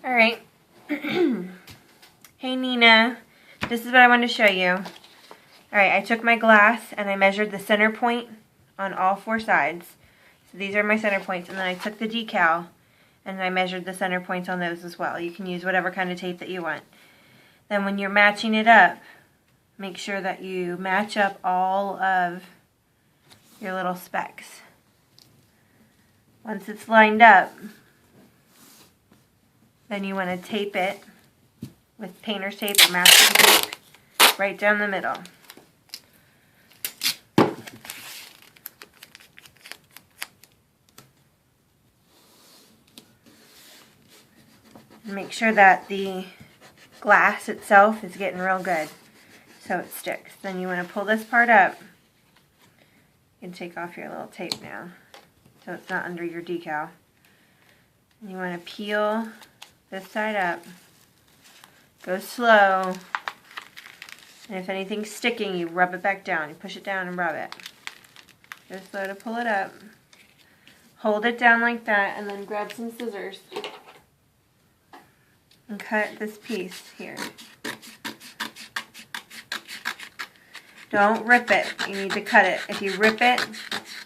Alright. Hey Nina, this is what I wanted to show you. Alright, I took my glass and I measured the center point on all four sides. So these are my center points, and then I took the decal and I measured the center points on those as well. You can use whatever kind of tape that you want. Then when you're matching it up, make sure that you match up all of your little specks. Once it's lined up, then you want to tape it with painter's tape or masking tape right down the middle. And make sure that the glass itself is getting real good so it sticks. Then you want to pull this part up. You can take off your little tape now so it's not under your decal. And you want to peel this side up. Go slow. And if anything's sticking, you rub it back down. You push it down and rub it. Go slow to pull it up. Hold it down like that and then grab some scissors and cut this piece here. Don't rip it. You need to cut it. If you rip it,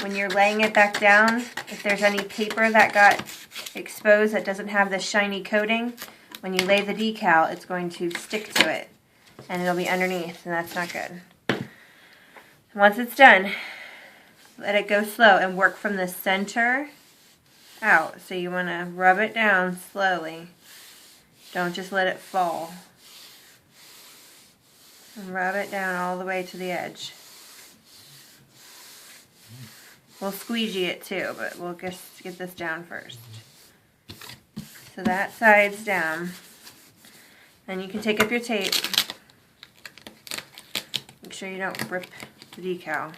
when you're laying it back down, if there's any paper that got exposed that doesn't have this shiny coating, when you lay the decal, it's going to stick to it and it'll be underneath, and that's not good. Once it's done, let it go slow and work from the center out. So you want to rub it down slowly. Don't just let it fall. And rub it down all the way to the edge. We'll squeegee it too, but we'll just get this down first. So that side's down. Then you can take up your tape. Make sure you don't rip the decal.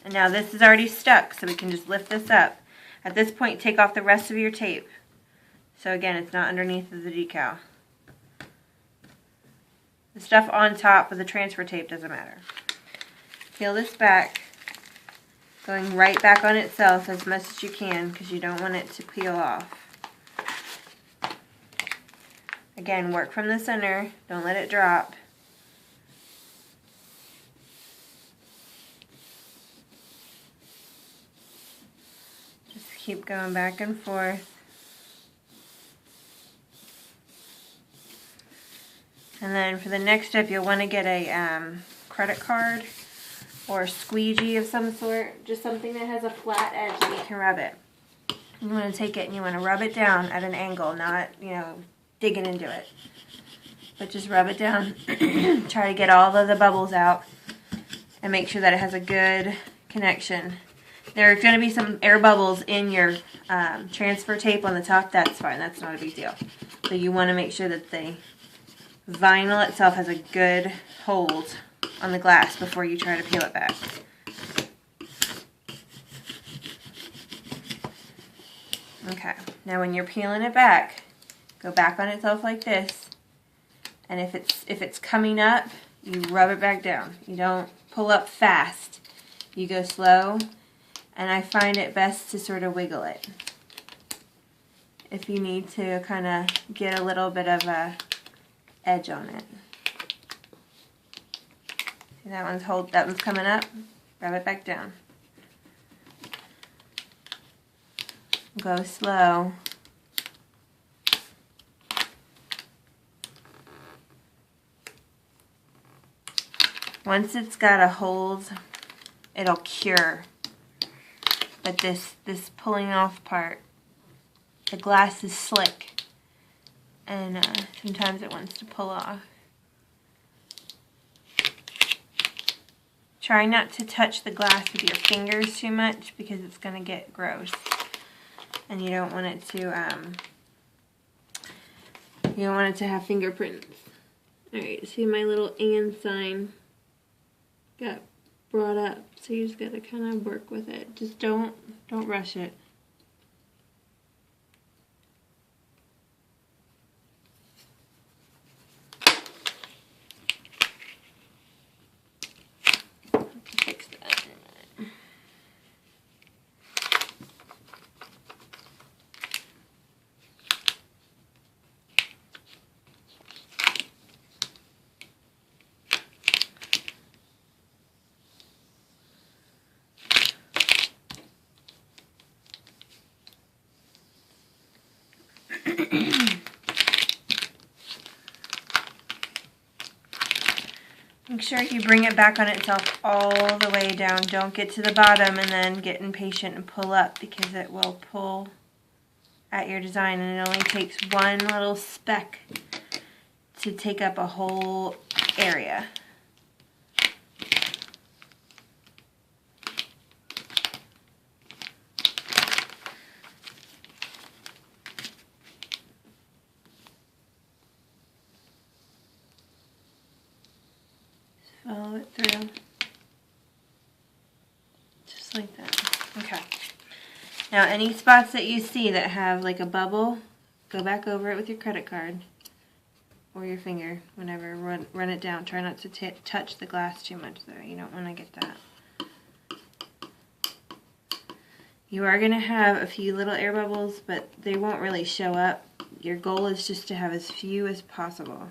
And now this is already stuck, so we can just lift this up. At this point, take off the rest of your tape. So again, it's not underneath of the decal. The stuff on top of the transfer tape doesn't matter. Peel this back, going right back on itself as much as you can because you don't want it to peel off. Again, work from the center. Don't let it drop. Just keep going back and forth. And then for the next step, you'll want to get a credit card or a squeegee of some sort, just something that has a flat edge that you can rub it. You want to take it and you want to rub it down at an angle, not, digging into it. But just rub it down. Try to get all of the bubbles out and make sure that it has a good connection. There's going to be some air bubbles in your transfer tape on the top. That's fine. That's not a big deal. So you want to make sure that the vinyl itself has a good hold on the glass before you try to peel it back. Okay, now when you're peeling it back, go back on itself like this, and if it's coming up, you rub it back down. You don't pull up fast. You go slow, and I find it best to sort of wiggle it. If you need to kind of get a little bit of a edge on it. See, that one's coming up. Rub it back down. Go slow. Once it's got a hold, it'll cure. But this pulling off part, the glass is slick. And sometimes it wants to pull off. Try not to touch the glass with your fingers too much because it's going to get gross. And you don't want it to have fingerprints. Alright, see my little and sign got brought up. So you just got to kind of work with it. Just don't rush it. Fix that. Make sure you bring it back on itself all the way down. Don't get to the bottom and then get impatient and pull up, because it will pull at your design, and it only takes one little speck to take up a whole area. Follow it through, just like that. Okay. Now any spots that you see that have like a bubble, go back over it with your credit card or your finger, whenever. Run it down. Try not to touch the glass too much though. You don't want to get that. You are going to have a few little air bubbles, but they won't really show up. Your goal is just to have as few as possible.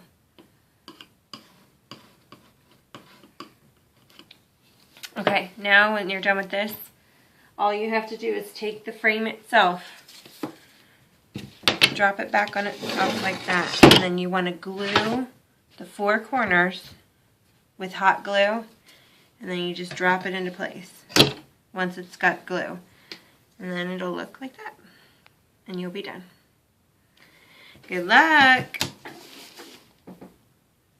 Okay, now when you're done with this, all you have to do is take the frame itself, drop it back on itself like that, and then you want to glue the 4 corners with hot glue, and then you just drop it into place once it's got glue, and then it'll look like that, and you'll be done. Good luck!